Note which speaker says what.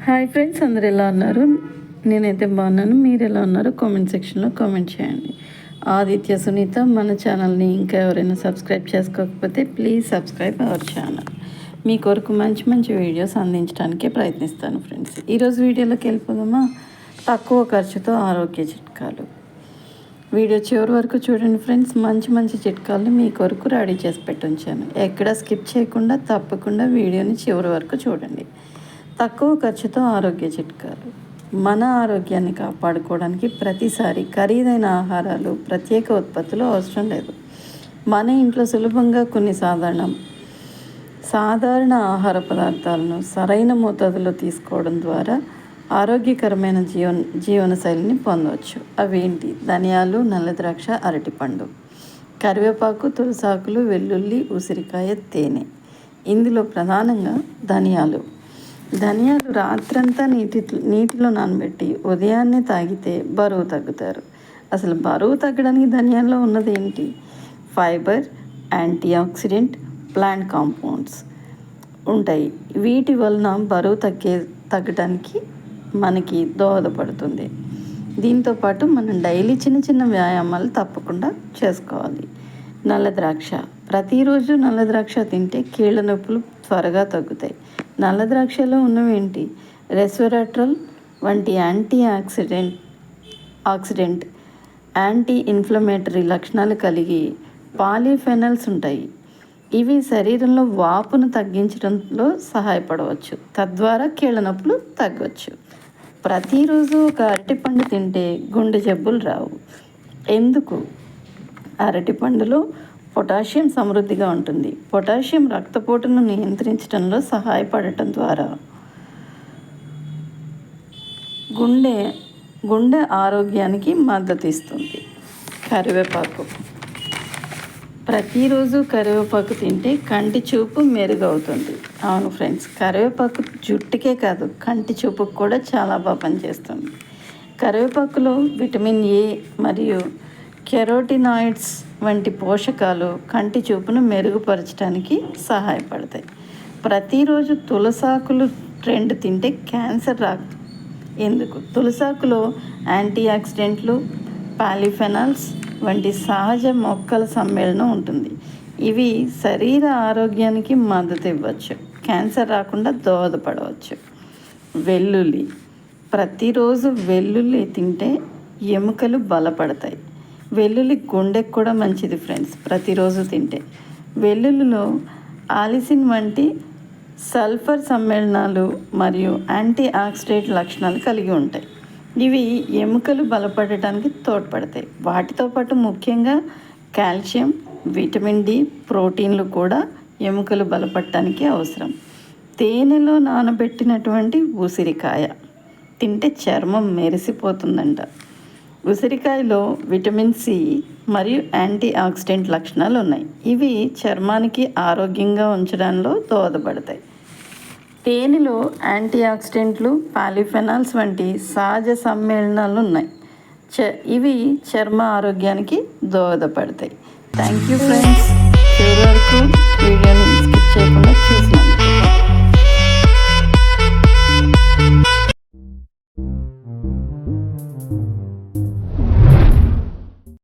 Speaker 1: Hi friends, అందరు ఎలా ఉన్నారు? నేనైతే బాగున్నాను. మీరు ఎలా ఉన్నారు? కామెంట్ సెక్షన్లో కామెంట్ చేయండి. ఆదిత్య సునీత మన ఛానల్ని ఇంకా ఎవరైనా సబ్స్క్రైబ్ చేసుకోకపోతే ప్లీజ్ సబ్స్క్రైబ్ అవర్ ఛానల్. మీ కొరకు మంచి మంచి వీడియోస్ అందించడానికే ప్రయత్నిస్తాను ఫ్రెండ్స్. ఈరోజు వీడియోలోకి వెళ్ళిపోదామా? తక్కువ ఖర్చుతో ఆరోగ్య చిట్కాలు. వీడియో చివరి వరకు చూడండి ఫ్రెండ్స్. మంచి మంచి చిట్కాలు మీ కొరకు రెడీ చేసి పెట్టించాను. ఎక్కడ స్కిప్ చేయకుండా తప్పకుండా వీడియోని చివరి వరకు చూడండి. తక్కువ ఖర్చుతో ఆరోగ్య చిట్కాలు. మన ఆరోగ్యాన్ని కాపాడుకోవడానికి ప్రతిసారి ఖరీదైన ఆహారాలు, ప్రత్యేక ఉత్పత్తులు అవసరం లేదు. మన ఇంట్లో సులభంగా కొన్ని సాధారణ ఆహార పదార్థాలను సరైన మోతాదులో తీసుకోవడం ద్వారా ఆరోగ్యకరమైన జీవనశైలిని పొందవచ్చు. అవేంటి? ధనియాలు, నల్ల ద్రాక్ష, అరటిపండు, కరివేపాకు, తులసాకులు, వెల్లుల్లి, ఉసిరికాయ, తేనె. ఇందులో ప్రధానంగా ధనియాలు రాత్రంతా నీటిలో నానబెట్టి ఉదయాన్నే తాగితే బరువు తగ్గుతారు. అసలు బరువు తగ్గడానికి ధనియాల్లో ఉన్నది ఏంటి? Fibre, anti oxidant, plant compounds ఉంటాయి. వీటి వలన బరువు తగ్గడానికి మనకి దోహదపడుతుంది. దీంతోపాటు మనం డైలీ చిన్న చిన్న వ్యాయామాలు తప్పకుండా చేసుకోవాలి. నల్ల ద్రాక్ష. ప్రతిరోజు నల్ల ద్రాక్ష తింటే కీళ్ళ నొప్పులు త్వరగా తగ్గుతాయి. నల్ల ద్రాక్షలో ఉన్నవేంటి? రెస్వెరాట్రల్ వంటి ఆక్సిడెంట్ యాంటీ ఇన్ఫ్లమేటరీ లక్షణాలు కలిగి పాలీఫెనల్స్ ఉంటాయి. ఇవి శరీరంలో వాపును తగ్గించడంలో సహాయపడవచ్చు. తద్వారా కీళ్ళ నొప్పులు తగ్గవచ్చు. ప్రతిరోజు ఒక అరటిపండు తింటే గుండె జబ్బులు రావు. ఎందుకు? అరటిపండులో పొటాషియం సమృద్ధిగా ఉంటుంది. పొటాషియం రక్తపోటును నియంత్రించడంలో సహాయపడటం ద్వారా గుండె ఆరోగ్యానికి మద్దతు ఇస్తుంది. కరివేపాకు. ప్రతిరోజు కరివేపాకు తింటే కంటి చూపు మెరుగవుతుంది. అవును ఫ్రెండ్స్, కరివేపాకు జుట్టుకే కాదు కంటి చూపుకు కూడా చాలా బాగా పనిచేస్తుంది. కరివేపాకులో విటమిన్ ఏ మరియు కెరోటినాయిడ్స్ వంటి పోషకాలు కంటి చూపును మెరుగుపరచడానికి సహాయపడతాయి. ప్రతిరోజు తులసాకులు 2 తింటే క్యాన్సర్ రాదు. ఎందుకు? తులసాకులో యాంటీ ఆక్సిడెంట్లు, పాలిఫెనాల్స్ వంటి సహజ మొక్కల సమ్మేళనం ఉంటుంది. ఇవి శరీర ఆరోగ్యానికి మద్దతు ఇవ్వచ్చు. క్యాన్సర్ రాకుండా దోహదపడవచ్చు. వెల్లుల్లి. ప్రతిరోజు వెల్లుల్లి తింటే ఎముకలు బలపడతాయి. వెల్లుల్లి గుండెకు కూడా మంచిది ఫ్రెండ్స్. ప్రతిరోజు తింటే వెల్లుల్లిలో ఆలిసిన్ వంటి సల్ఫర్ సమ్మేళనాలు మరియు యాంటీ ఆక్సిడెంట్ లక్షణాలు కలిగి ఉంటాయి. ఇవి ఎముకలు బలపడటానికి తోడ్పడతాయి. వాటితో పాటు ముఖ్యంగా కాల్షియం, విటమిన్ డి, ప్రోటీన్లు కూడా ఎముకలు బలపడటానికి అవసరం. తేనెలో నానబెట్టినటువంటి ఉసిరికాయ తింటే చర్మం మెరిసిపోతుందంట. ఉసిరికాయలో విటమిన్ సి మరియు యాంటీ ఆక్సిడెంట్ లక్షణాలు ఉన్నాయి. ఇవి చర్మానికి ఆరోగ్యంగా ఉంచడంలో దోహదపడతాయి. తేనెలో యాంటీ ఆక్సిడెంట్లు, పాలిఫెనాల్స్ వంటి సహజ సమ్మేళనాలు ఉన్నాయి. ఇవి చర్మ ఆరోగ్యానికి దోహదపడతాయి. Thank you friends. చివరి వరకు వీడియోని స్కిప్ చేయకుండా చూసినందుకు.